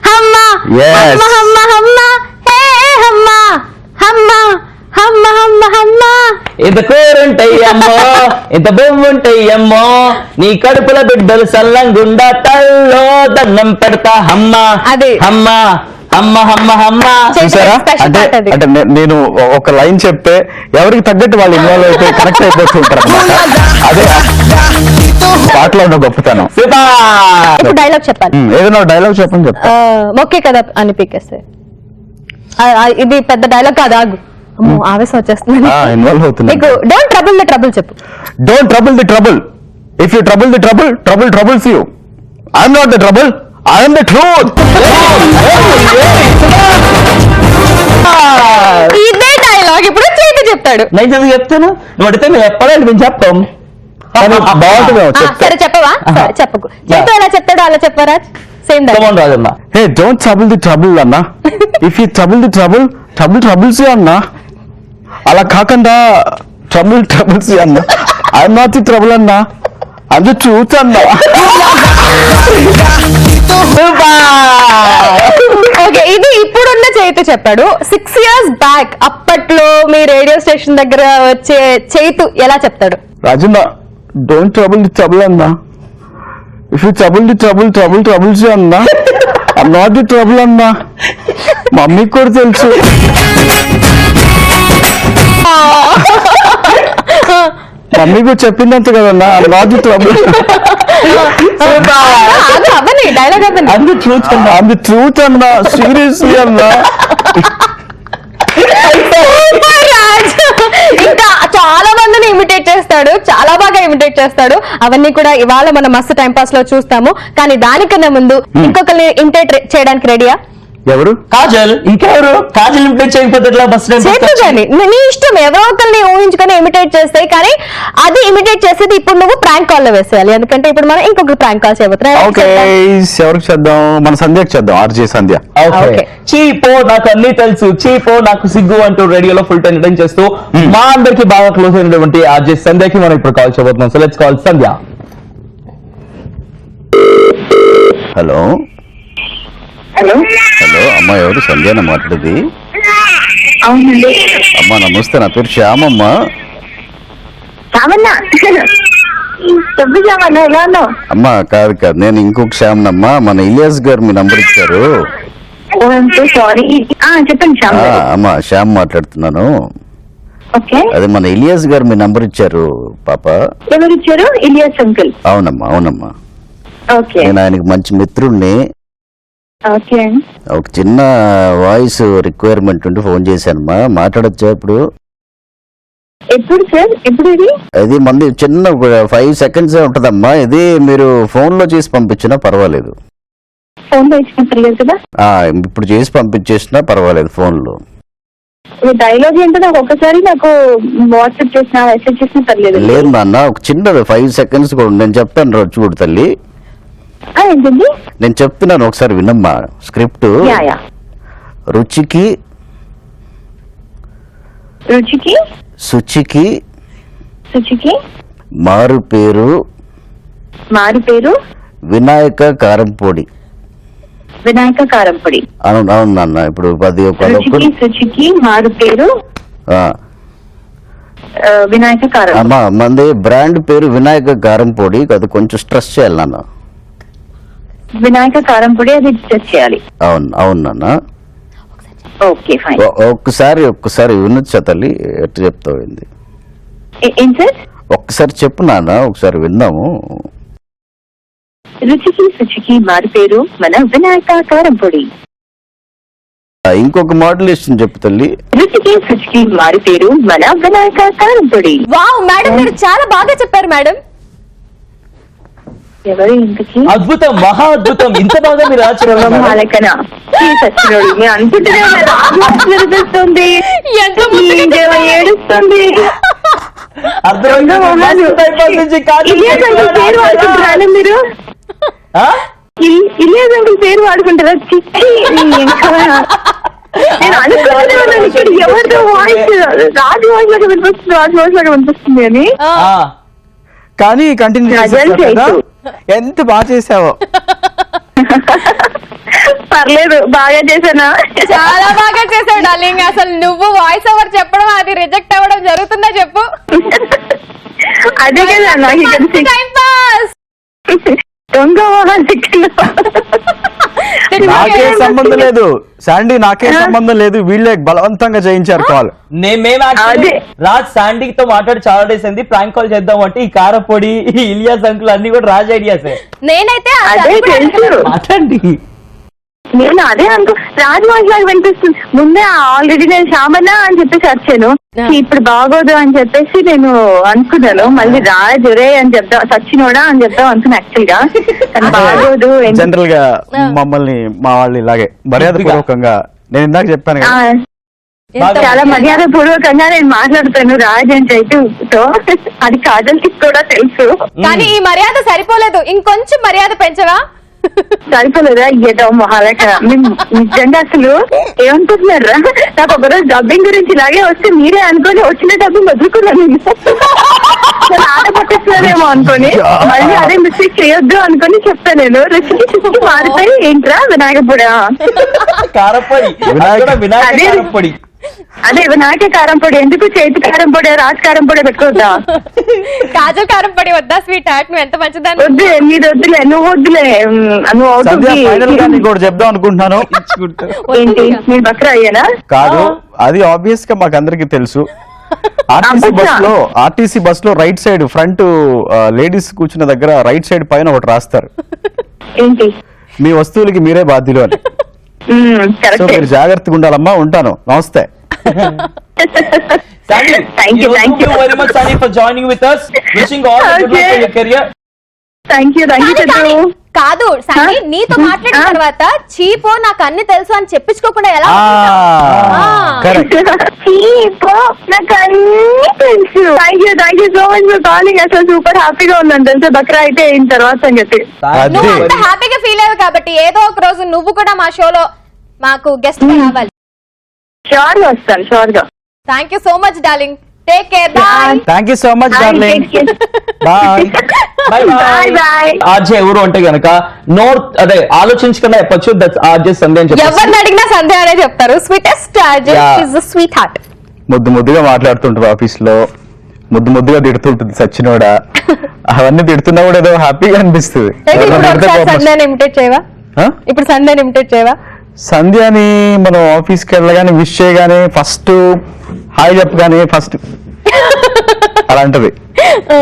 హమ్మ Yes. హమ్మ హమ్మ హమ్మ హే హమ్మ హమ్మ హమ్మ హమ్మ హమ్మ. ఇంత కూరుంటయ్యమ్మో, ఇంత బొమ్ముంటయ్యమ్మో, నీ కడుపుల బిడ్డలు సల్లంగుండా తల్లో దండం పెడతా. హమ్మ అది. హమ్మ హమ్మ హమ్మ హమ్మ. చూసారా? Special అంటే పాట అది. అంటే నేను ఒక లైన్ చెప్తే ఎవరికి తగ్గట్టు వాళ్ళు ఇన్వాల్వ్ అయిపోయి కనెక్ట్ అయిపోతుంటారు అనమాట. అదే పాటలో ఉన్న గొప్పతనం. ఇప్పుడు డైలాగ్ చెప్పాలి. ఏదైనా డైలాగ్ చెప్పని చెప్తా. మొక్కే కదా అని పీకేస్తే. ఇది పెద్ద డైలాగ్ కాదు, ఆగు. అమ్మో, ఆవేశం వచ్చేస్తుంది ఇన్వాల్వ్ అవుతుంది. నీకు. డోంట్ ట్రబుల్ ద ట్రబుల్ చెప్పు. Don't trouble the trouble. If you trouble the trouble, trouble troubles you. I'm not the trouble, I'm the truth. ఇదే డైలాగ్ ఇప్పుడు చేతి చెప్తాడు. నేను చదివి చెప్తాను, నువ్వు అడిగితే మేము చెప్పాలంటే మేము చెప్తాం. కానీ బాగుంటుంది చెప్తే. సరే చెప్పవా? సరే చెప్పకు. చేతి ఎలా చెప్తాడో అలా చెప్పారా? Same dialogue. Rajanna, hey don't trouble the trouble అన్నా. If you trouble the trouble, trouble troubles you అన్నా. అలా కాకుండా ట్రబుల్ ట్రబుల్స్ యూ అన్నా. ఐఎమ్ నాట్ ది ట్రబుల్ అన్నా, ఐఎమ్ ది ట్రూత్ అన్నా. ఓకే, ఇది ఇప్పుడున్న చైతు చెప్పాడు. 6 years బ్యాక్ అప్పట్లో మీ రేడియో స్టేషన్ దగ్గర వచ్చే చైతు ఎలా చెప్తాడు? Rajanna, don't trouble the trouble అన్నా. ఇఫ్ యూ ట్రబుల్స్ అన్నా ఐమ్ నాట్ ది ట్రబుల్ అన్నా, మమ్మీకి కూడా తెలుసు. మమ్మీ కూడా చెప్పిందంతే కదన్నా, I'm not the trouble. Dialogue అవ్వని అది ట్రూత్ అన్నా, సీరియస్లీ అన్నా. ఇంకా చాలా మందిని ఇమిటేట్ చేస్తాడు, చాలా బాగా ఇమిటేట్ చేస్తాడు. అవన్నీ కూడా ఇవాళ మనం మస్తు టైం పాస్ లో చూస్తాము. కానీ దానికన్నా ముందు ఇంకొకరిని ఇమిటేట్ చేయడానికి రెడీయా? ఎవరు? కాజల్. ఇంకెవరు? కాజల్ ఇంప్లీట్ చేయకపోతే ఎట్లా? బస్ కానీ నీ ఇష్టం, ఎవరో ఒకరిని ఊహించుకొని ఇమిటేట్ చేస్తాయి. కానీ అది ఇమిటేట్ చేసేది ఇప్పుడు నువ్వు ప్రాంక్ కాల్ లో వేసేయాలి. ఎందుకంటే ఇప్పుడు మనం ఇంకొక ప్రాంక్ కాల్ చేయబోతున్నాం. ఓకే, ఎవరికి చేద్దాం? మన సంధ్యకి చేద్దాం, ఆర్జే సంధ్య. చీపో నాకు అన్ని తెలుసు, చీపో నాకు సిగ్గు అంటూ రేడియోలో ఫుల్ టైం అటెండ్ చేస్తూ మా అందరికి బాగా క్లోజ్ అయినటువంటి ఆర్జే సంధ్యకి మనం ఇప్పుడు కాల్ చేయబోతున్నాం. So let's call Sandhya. Hello hello hello అమ్మా, ఎవరు? సంధ్యనా మాట్లాడేది? అవునండి. అమ్మా నమస్తే, నా పేరు శ్యామమ్మ. రామన్నా చెప్పు రామన్నా, ఎలా ఉన్నావు? అమ్మా కాదు, నేను ఇంకొక శ్యామ్నమ్మా. మన ఇలియాస్ గారు మీ నంబర్ ఇచ్చారు. సారీ, చెప్పండి శ్యామ్ గారు. అమ్మా శ్యామ్ మాట్లాడుతున్నాను. ఓకే, అదే మన ఇలియాస్ గారు మీ నంబర్ ఇచ్చారు పాప. ఎవరు ఇచ్చారు? ఇలియాస్ అంకుల్. అవునమ్మా. ఓకే నేను ఆయనకి మంచి మిత్రుడిని. ఓకే, ఒక చిన్న వాయిస్ రిక్వైర్మెంట్ ఉంటే ఫోన్ చేశానమ్మా, మాట్లాడచ్చా ఇప్పుడు? ఎప్పుడు సార్? ఎప్పుడు ఇది? అది మంది చిన్న 5 seconds ఉంటదమ్మా. ఇది మీరు ఫోన్ లో చేసి పంపించినా పర్వాలేదు. ఫోన్ లో ఇచ్చిన పర్లేదు కదా? ఇప్పుడు చేసి పంపించేసినా పర్వాలేదు ఫోన్ లో. డైలాగ్ ఏంటో నాకు ఒకసారి నాకు వాట్సాప్ చేసిన, మెసేజ్ చేసినా పర్లేదు. లేదు నాన్న, ఒక చిన్నది 5 seconds కూడా నేను చెప్తాను, చూడు తల్లి. ఏంటండి? నేను చెప్తున్నాను, ఒకసారి వినమ్మా స్క్రిప్ట్. రుచికి శుచికి మారు పేరు వినాయక కారంపొడి. అవును నాన్న, ఇప్పుడు 10 శుచికి మారు పేరు వినాయక కారం. అమ్మా మంది బ్రాండ్ పేరు వినాయక కారంపొడి. అది కొంచెం స్ట్రెస్ చేయాలి నాన్న. వినాయక కారం పొడి, అది టెస్ట్ చేయాలి. అవును నాన్న. Okay fine. ఒక్కసారి వినొచ్చా తల్లి? ఎట్లా చెప్తావు? ఏం సార్? ఒక్కసారి చెప్పు నాన్న, ఒకసారి విందాము. రుచికి శుచికి మారు పేరు మన వినాయక కారం పొడి. ఇంకొక మాడ్యులేషన్ చెప్పు తల్లి. రుచికి శుచికి మారు పేరు మన వినాయక కారం పొడి. వావ్ మేడం, మీరు చాలా బాగా చెప్పారు మేడం. ఎవరు ఇంతకీ? అద్భుతం, మహా అద్భుతం. ఇంత బాగా మీరు అనుకుంటూనే ఏడుస్తుంది. మీరు ఇలియాస్ అంకుల్ పేరు వాడుకుంటారా? చిచ్చి, నేను అనుకుంటున్నాను ఇక్కడ ఎవరితో వాయిస్ రాజు వాయిస్ లాగా వినిపిస్తుంది అని. కానీ కంటిన్యూ ఎంత బాగా చేసావో. పర్లేదు, బాగా చేసానా? చాలా బాగా చేసావు డార్లింగ్. అసలు నువ్వు వాయిస్ ఓవర్ చెప్పడం, అది రిజెక్ట్ అవ్వడం జరుగుతుందా చెప్పు? అదే కదా నాకు టైం పాస్. దొంగ నాకే సంబంధం లేదు శాండీ, నాకే సంబంధం లేదు. వీళ్ళే బలవంతంగా చేయించారు కాల్. రాజ్ శాండీతో మాట్లాడి చాలా డేస్ అయింది, ప్రాంక్ కాల్ చేద్దాం అంటే ఈ కారపొడి, ఇలియాస్ అంకుల్ అన్ని కూడా రాజ్ ఐడియాసే. నేనైతే మాట్లాడి నేను అదే అనుకో, రాజ్ వాయిస్ లాగా వినిపిస్తుంది. ముందే ఆల్రెడీ నేను శ్యామన్న అని చెప్పేసి వచ్చాను, ఇప్పుడు బాగోదు అని చెప్పేసి నేను అనుకున్నాను. మళ్ళీ రాజ్ రే అని చెప్తా, సచ్చినోడా అని చెప్తాం అనుకున్నా యాక్చువల్ గా. బాగోదు. జనరల్ గా మమ్మల్ని మా వాళ్ళు ఇలాగే మర్యాద పూర్వకంగా, నేను ఇందాక చెప్పాను కదా, చాలా మర్యాద పూర్వకంగా నేను మాట్లాడతాను రాజ్ అని చెప్పి. అది కాజల్కి కూడా తెలుసు. కానీ ఈ మర్యాద సరిపోలేదు, ఇంకొంచెం మర్యాద పెంచవా? సరిపోలేదా? ఏదో మొహాలక నిజంగా అసలు ఏమనుకుంటున్నారా? నాకు ఒకరోజు డబ్బింగ్ గురించి ఇలాగే వస్తే మీరే అనుకొని వచ్చిన డబ్బింగ్ వదులుకున్నాను. ఆట పట్టిస్తున్నారేమో అనుకొని మళ్ళీ అదే మిస్టేక్ చేయొద్దు అనుకొని చెప్తాను నేను. రుచికి చుట్టూ మారిపోయి ఏంట్రా వినాయక పొడి, కారపొడి, వినాయక పొడి. అదే నాకే కారం పొడి ఎందుకు, చేతి కారం పొడి రాజు కారం పొడి పెట్టుకోవద్దా? కాజల్ కారం పడి వద్దా స్వీట్ హార్ట్, నువ్వు ఎంత మంచిదాన్ని. వద్దులే, నీది వద్దులే, నువ్వు వద్దులే, నువ్వు సంధ్య అవుతుంది. ఫైనల్ గా నీకు ఒకటి చెప్దాం అనుకుంటున్నాను. ఏంటి, మీరు బక్రా అయ్యానా? కాదు, అది ఆబ్వియస్ గా మాకు అందరికి తెలుసు. ఆర్టీసీ బస్ లో రైట్ సైడ్ ఫ్రంట్ లేడీస్ కూర్చున్న దగ్గర రైట్ సైడ్ పైన ఒకటి రాస్తారు, ఏంటి? మీ వస్తువులకి మీరే బాధ్యులు అని. So correct. మీరు జాగ్రత్తగా ఉండాలమ్మా. ఉంటాను, నమస్తే. Sandy, Thank you, thank you. very much, Sandy, for joining with us. Wishing all the good luck Okay. for your career. Thank you కాదు, చంద్రు. కానీ కాదు సండి, ఆ? నీతో మాట్లాడిన ఆ? తర్వాత చీపో నాకు అన్ని తెలుసు అని చెప్పించుకోకుండా ఎలా కరెక్ట్. నాకు అన్ని తెలుసు. Thank you so much for calling. అసలు సూపర్ హ్యాపీగా ఉన్నాను తెలుసా బక్రా అయితే అయిన తర్వాత అని చెప్పి. నువ్వు అదే. అంత హ్యాపీగా ఫీల్ అయ్యావు కాబట్టి ఏదో ఒక రోజు నువ్వు కూడా మా షోలో మాకు గెస్ట్ రావాలి. షూర్ గా వస్తాను, షూర్ గా. Thank you so much darling, take care, bye. Thank you so much darling. Bye. Bye bye bye. RJ ఎవరు అంటే గనక అదే ఆలోచించకుండా చెప్పొచ్చు, దట్స్ ఆర్జే సంధ్య అని చెప్పొచ్చు. ఎవరిని అడిగినా సంధ్య అనే చెప్తారు. Sweetest Yeah. Sweet heart. ముద్దుగా మాట్లాడుతుంటారు ఆఫీస్ లో, ముద్దుగా తిడుతుంటుంది సచ్చినోడా. అవన్నీ తిడుతున్నా కూడా ఏదో హ్యాపీగా అనిపిస్తుంది. ఇప్పుడు ఒకసారి సంధ్యని ఇమిటేట్ చేయవా? ఆ? ఇప్పుడు సంధ్యని ఇమిటేట్ చేయవా? సంధ్యాని మనం ఆఫీస్కి వెళ్ళగానే విష్ చేయగానే ఫస్ట్ హాయ్ చెప్పగానే ఫస్ట్ అలాంటది.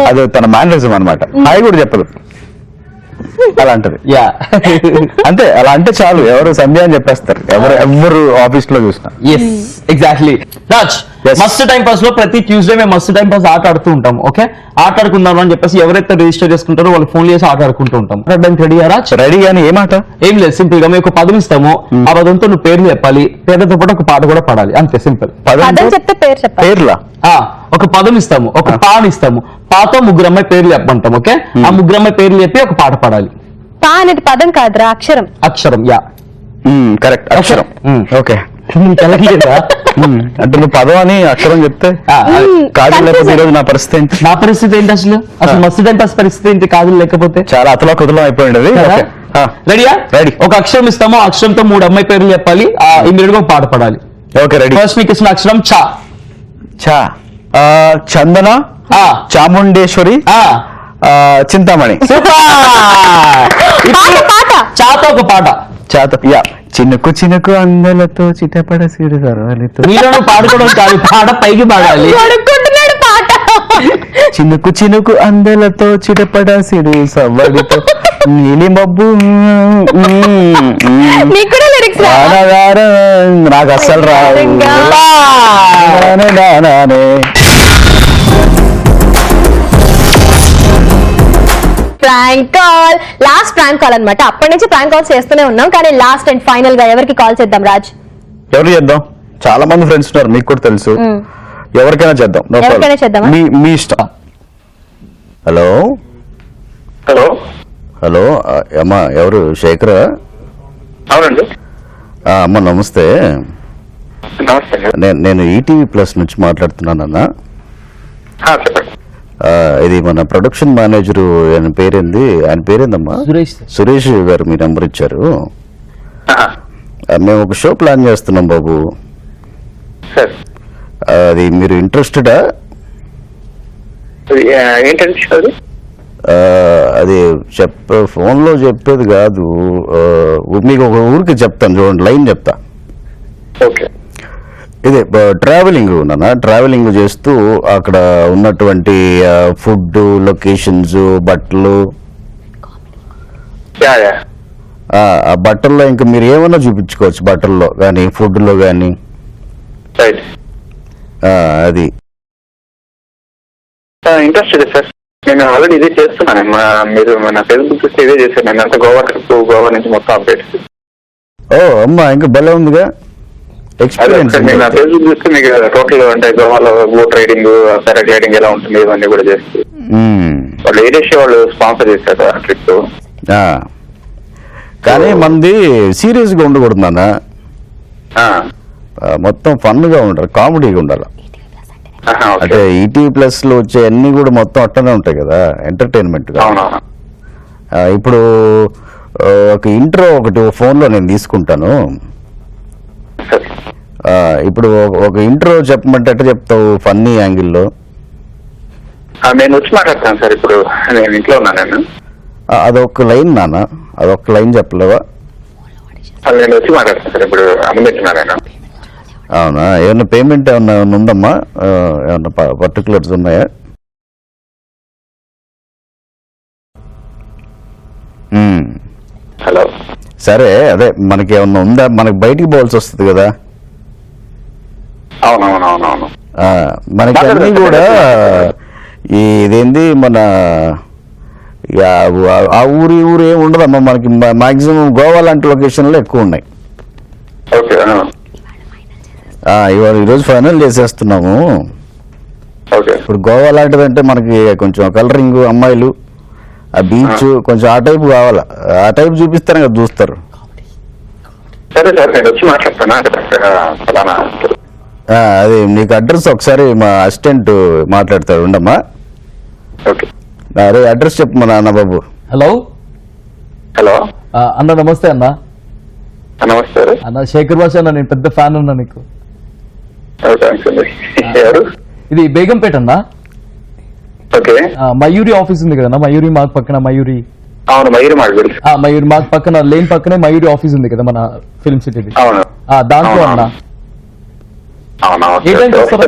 అది తన మేనరిజం అన్నమాట. హాయ్ కూడా చెప్పదు, అలాంటది. యా అంతే, అలా అంటే చాలు, ఎవరు సంధ్య అని చెప్పేస్తారు ఎవరు ఆఫీస్ లో చూసినా. Yes exactly. Raj, Yes. Mast time pass లో ప్రతి ట్యూస్డే మేము మస్త్ టైం పాస్ ఆట ఆడుతూ ఉంటాం. ఓకే, ఆట ఆడుకుందాం అని చెప్పేసి ఎవరైతే రిజిస్టర్ చేసుకుంటారో వాళ్ళు ఫోన్ చేసి ఆట ఆడుకుంటూ ఉంటాం. రెడీ రాజ్? రెడీ కానీ ఏమాట ఏం లేదు, సింపుల్ గా మేము ఒక పదం ఇస్తాము, ఆ పదంతో నువ్వు పేర్లు చెప్పాలి, పేర్లతో పాటు ఒక పాట కూడా పాడాలి, అంతే సింపుల్. పదం చెప్తే పేరు చెప్పాలి. పేర్లా? ఒక పదం ఇస్తాము, ఒక పాని ఇస్తాము, పాతో ముగ్గురు అమ్మాయి పేర్లు చెప్పమంటాం. ఓకే, ఆ ముగ్గురు అమ్మాయి పేర్లు చెప్పి ఒక పాట పాడాలి. పా అనేది పదం కాదురా, అక్షరం. అక్షరం. యా, కరెక్ట్, అక్షరం. ఓకే, తెలగలేదా? అంటే నువ్వు పదం అని అక్షరం చెప్తే ఆ, కాదు, లేకపోతే ఈరోజు నా పరిస్థితి ఏంటి? నా పరిస్థితి ఏంటి అసలు మస్తు టైం పాస్ పరిస్థితి ఏంటి కాదు లేకపోతే? చాలా అతలో కుతలం అయిపోయింది. రెడీయా? రెడీ. ఒక అక్షరం ఇస్తాము, ఆ అక్షరంతో మూడు అమ్మాయి పేర్లు చెప్పాలి, ఇమీడియట్ గా ఒక పాట పాడాలి. Okay, ready. ఫస్ట్ మీకు ఇచ్చిన అక్షరం చా. చా. చందన, ఆ, చాముండేశ్వరి, ఆ. చింతామణి. సూపర్. ఇప్పుడు పాట. చాతో ఒక పాట. చాత. యా. చినుకు అందలతో చిటపడ సిరు సర్వాలితో. మీలోనూ పాడుకోవడం కాదు, పాట పైకి పాడాలి. అడుక్కుంటున్నాడు పాట. చినుకు అందలతో చిటపడ సిరు సవ్వడితో నీలి మబ్బు. నీకు కూడా లిరిక్స్ నాకు అస్సలు రాదు. Prank call, last prank call అన్నమాట. అప్పటి నుంచి ప్రాంక్ కాల్స్ చేస్తూనే ఉన్నాం, కానీ లాస్ట్ అండ్ ఫైనల్ గా ఎవరికి కాల్ చేద్దాం రాజ్? ఎవరు చేద్దాం? చాలా మంది ఫ్రెండ్స్ ఉన్నారు, మీకు కూడా తెలుసు. ఎవరికైనా చేద్దాం, no problem. ఎవరికైనా చేద్దామా? మీ ఇష్టం. హలో హలో, హలో, అమ్మా ఎవరు? శేఖర్? అవునండి. అమ్మ నమస్తే. నమస్తే. నేను ఈటీవీ ప్లస్ నుంచి మాట్లాడుతున్నానన్నా. చెప్పండి. ఇది మన ప్రొడక్షన్ మేనేజర్, ఆయన పేరేందమ్మా? సురేష్ గారు మీ నెంబర్ ఇచ్చారు. మేము ఒక షో ప్లాన్ చేస్తున్నాం బాబు. సార్, అది మీరు ఇంట్రెస్టెడా? ఏంటంటే అది అది ఫోన్లో చెప్పేది కాదు, మీకు ఒక ఊరికి చెప్తాను చూడండి, లైన్ చెప్తా. ఓకే. ఇదే ట్రావెలింగ్ చేస్తూ అక్కడ ఉన్నటువంటి ఫుడ్, లొకేషన్స్, బట్టలు, ఆ బట్టల్లో ఇంకా మీరు ఏమన్నా చూపించుకోవచ్చు, బట్టల్లో కానీ ఫుడ్లో కానీ. రైట్. అది ఇంట్రెస్టెడ్ సార్. నేను ఆల్రెడీ ఇదే చేస్తున్నాను. మీరు మన ఫేస్బుక్ చూస్తే ఇదే చేశాను. నేను అంతా గోవా ట్రిప్, గోవా నుంచి మొత్తం అప్డేట్స్. ఓ అమ్మా, ఇంకా భలే ఉందిగా ఎక్స్పీరియన్స్. మీరు నా ఫేస్బుక్ చూస్తే మీకు టోటల్ అంటే గోవాలో బోట్ రైడింగ్, పారాగ్లైడింగ్ ఎలా ఉంటుంది ఇవన్నీ కూడా చేసి వాళ్ళు ఏదేసి వాళ్ళు స్పాన్సర్ చేశారు ఆ ట్రిప్. కానీ మనది సీరియస్ గా ఉండకూడదు నాన్న, మొత్తం ఫన్ గా ఉండాలి, కామెడీగా ఉండాలి. అంటే ఈటీవీ ప్లస్ లో వచ్చే అన్ని కూడా మొత్తం అట్టనే ఉంటాయి కదా, ఎంటర్టైన్మెంట్ గా. ఇప్పుడు ఒక ఇంట్రో ఒకటి ఫోన్ లో నేను తీసుకుంటాను, ఇప్పుడు ఒక ఇంట్రో చెప్పమంటే ఎట్లా చెప్తావు ఫన్నీ యాంగిల్లో? నేను వచ్చి మాట్లాడతాను సార్. ఇప్పుడు నేను ఇంట్లో ఉన్నాను. నేను అదొక లైన్ నాన్న, అదొక లైన్ చెప్పలేవా? నేను వచ్చి మాట్లాడతాను సార్. ఇప్పుడు అమ్ముతున్నాను నేను. అవునా? ఏమన్నా పేమెంట్ ఏమన్నా ఉందమ్మా? ఏమన్నా పర్టికులర్స్ ఉన్నాయా? హలో. సరే, అదే మనకి ఏమన్నా ఉందా? మనకి బయటికి పోవాల్సి వస్తుంది కదా. అవునవునవునవును. మనకి అన్నీ కూడా ఇదేంది మన ఆ ఊరు ఏమి ఉండదమ్మా మనకి. మాక్సిమం గోవా లాంటి లొకేషన్లో ఎక్కువ ఉన్నాయి. ఓకే. ఇవాళ ఈరోజు ఫైనల్ చేసేస్తున్నాము. ఓకే. ఇప్పుడు గోవా లాంటిదంటే మనకి కొంచెం కలరింగ్, అమ్మాయిలు, ఆ బీచ్, కొంచెం ఆ టైప్ కావాలా. ఆ టైప్ చూపిస్తానే కదా చూస్తారు. సరే సార్, నేను వచ్చి మాట్లాడతాను. అది నీకు అడ్రస్ ఒకసారి మా అసిస్టెంట్ మాట్లాడతాడు, ఉండమ్మా. ఓకే. అరే అడ్రస్ చెప్పు మా నాన్న బాబు. హలో హలో అన్న, నమస్తే అన్న. నమస్తే అన్న శేఖర్ భాష అన్న, నేను పెద్ద ఫ్యాన్ ఉన్నా నీకు. థ్యాంక్స్ అండి. ఎవరు? ఇది బేగంపేట అన్న. ఓకే. మయూరి ఆఫీస్ ఉంది కదా, మయూరి మాకు పక్కన. మయూరి అవును, మయూరి మాకు తెలుసు. మయూరి మాకు పక్కన లేన్ పక్కనే మయూరి ఆఫీస్ ఉంది కదా, మన ఫిల్మ్ సిటీ. అవును, దాంట్లో అన్న. అవునా? ఏ టైంకి వస్తారు?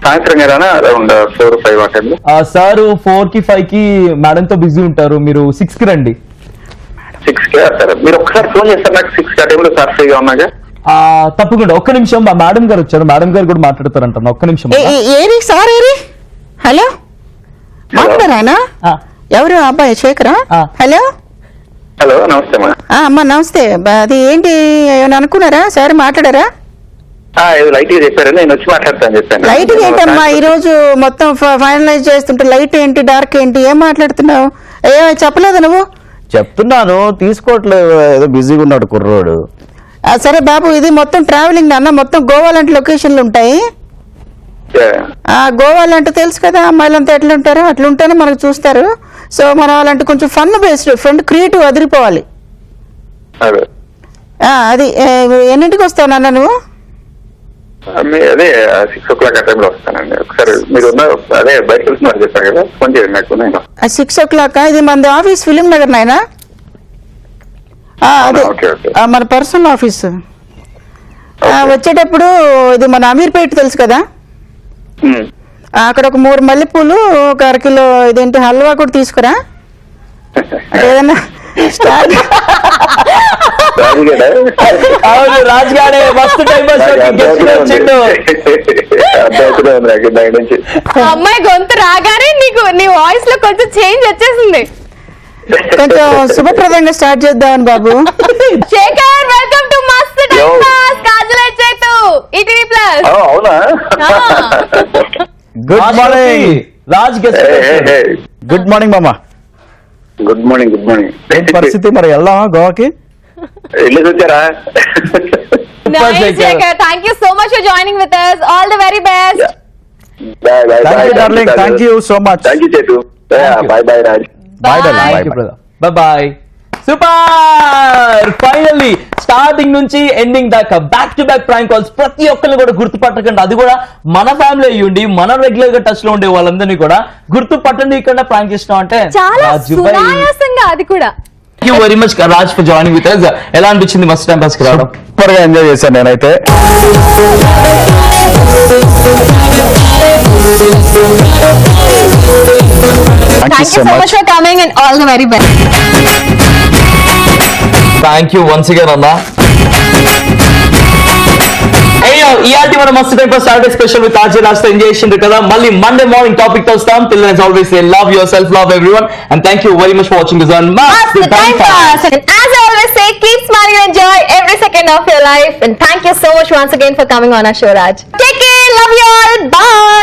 సాయంత్రం కదా, అరౌండ్ 4-5 ఆ టైంలో. సార్ 4కి 5కి మేడం తో బిజీ ఉంటారు, మీరు 6కి రండి. 6కే సార్. మీరు ఒకసారి ఫోన్ చేస్తారు నాకు 6 ఆ టైంలో సార్ ఫ్రీగా ఉన్నాగా. తప్పకుండా. ఒక్క నిమిషం, మా మేడం గారు వచ్చారు, మేడం గారు కూడా మాట్లాడతారంట. ఒక్క నిమిషం. ఏరి సార్ ఏరి. హలో, మాట్లాడారా ఆయన? ఎవరు అబ్బాయి? శేఖరా? హలో. హలో, నమస్తే అమ్మా. అమ్మా నమస్తే. అది ఏంటి, ఏమైనా అనుకున్నారా? సార్ మాట్లాడారా? ఏదో లైట్ గా చెప్పారు, నేను వచ్చి మాట్లాడతాను చెప్పాను. లైట్ ఏంటమ్మా, ఈ రోజు మొత్తం ఫైనలైజ్ చేస్తుంటే లైట్ ఏంటి, డార్క్ ఏంటి, ఏం మాట్లాడుతున్నావు? చెప్పలేదు నువ్వు? చెప్తున్నాను, తీసుకోవట్లేదు, ఏదో బిజీగా ఉన్నాడు కుర్రోడు. సరే బాబు, ఇది మొత్తం ట్రావెలింగ్ అన్న, మొత్తం గోవా లాంటి లొకేషన్లు ఉంటాయి. గోవా లాంటి తెలుసు కదా, అమ్మాయిలంతా ఎట్లా ఉంటారో అట్లా ఉంటేనే మనకు చూస్తారు. సో మనం అలాంటి కొంచెం ఫన్ బేస్డ్, ఫ్రంట్ క్రియేటివ్ అదిరిపోవాలి. అది ఎన్నింటికి వస్తావు నాన్న నువ్వు? అదే 6 o'clock ఆ టైంలో వస్తానండి. ఒకసారి మీరు అదే బయటకు వెళ్తున్నారు చెప్పారు కదా, ఫోన్ చేయండి నాకు. నేను 6 o'clock. ఇది మన ఆఫీస్ ఫిలిం నగర్ నాయనా. అదే మన పర్సనల్ ఆఫీస్. వచ్చేటప్పుడు ఇది మన అమీర్పేట తెలుసు కదా, అక్కడ ఒక 3 మల్లెపూలు, ఒక 1 కిలో ఇదేంటి హల్వా కూడా తీసుకురా. ఏదన్నా స్టార్ట్. రాజుగాడే మస్తు టైం పాస్ వచ్చిండు. అమ్మాయి గొంతు రాగానే నీ వాయిస్ లో కొంచెం చేంజ్ వచ్చేసింది. కొంచెం శుభప్రదంగా స్టార్ట్ చేద్దామని బాబు. Shekhar, welcome to Mast time pass. Kajal చేతు ఈటీవీ ప్లస్. అవునా? Good morning Raj. Good morning మామా. Good morning. Good morning. పరిస్థితి మరి వెళ్దామా గోవాకి? వెళ్ళేసి వచ్చారా? Nice, Shekhar. Thank you so much for joining with us. All the very best. Thank you darling, thank you so much. Thank you Chetu. Bye Raj. Bye darling. Thank you brother. Bye. Super. Finally starting నుంచి ending దాకా back to back prank calls. ప్రతి ఒక్కరిని కూడా గుర్తుపట్టకండి, అది కూడా మన family అయ్యుండి మన రెగ్యులర్ గా టచ్ లో ఉండే వాళ్ళందరినీ కూడా గుర్తుపట్టండి. ఇక్కడ ప్రాంక్ చేసినాం అంటే చాలా సునాయాసంగా, అది కూడా. Thank you very much Raj for joining with us. ఎలా అనిపించింది మస్త్ టైం పాస్ కి రావడం? సూపర్ గా ఎంజాయ్ చేశాను నేనైతే. Thank you so much for coming and all the very best. Thank you once again అన్నా. ఇయాటి మన మస్తు time pass Saturday special with RJ Raj enjoy చేసిండ్రు కదా. మళ్ళీ మండే మార్నింగ్ టాపిక్ తో వస్తాం. Till then as always say love yourself, love everyone, and thank you very much for watching this on Mast Time Pass. And as I always say, keep smiling and enjoy every second of your life. And thank you so much once again for coming on our show, Raj. Take care, love you all, bye.